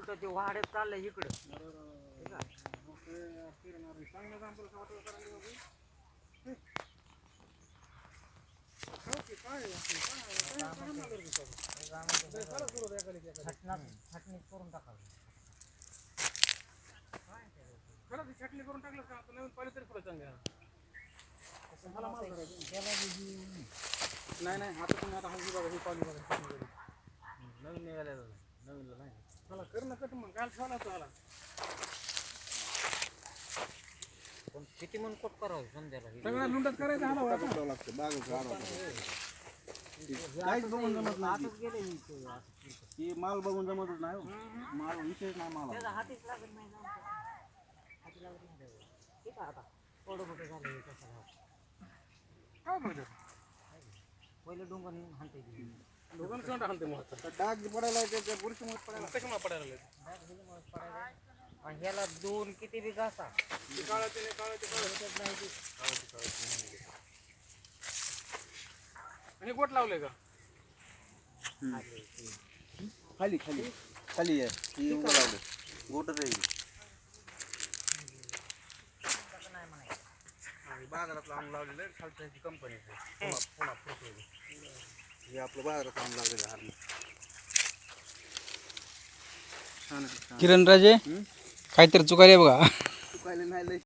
उलट ते वाढत चाललंय इकडं. करून टाकावं. छटणी करून टाकलं का नवीन पाणी तरी पुढे चांगलं. नाही आता तुम्ही आता हल्ली बघा हे पाणी बघा नवीन निघाल्या नवीनला नाही मला कर ना कट मग काल ठेवला तो आला पण किती म्हणून कोट करावं समजायला सगळ्या लुंडात करायचं हलवा लागतं बागच काहीच बघून जमत नाही आतच गेले ही माल बघून जमतच नाही माल विशेष नाही माल त्याचा हातीच लागत नाही हाती लागत नाही ठीक आहे आता थोडं मोठं झालं कसं काय बघ पहिले डोंगर हाणते डोंगर कोण हाणते मग डाग पडायला त्या बुरशीमुळे पडायला कशामुळे पडायला डाग दिल्यामुळे पडायला आणि ह्याला दोन किती बी घासा काळाचे नाही आणि गोट लावले का खाली खाली खाली आहे लावले गोटच आहे बाजारात लावून लावलेलं आहे खालची कंपनी पुन्हा हे आपलं बाजारात लावून लावलेलं आहे किरण राजे काहीतरी चुकायला बघा चुकायला नाही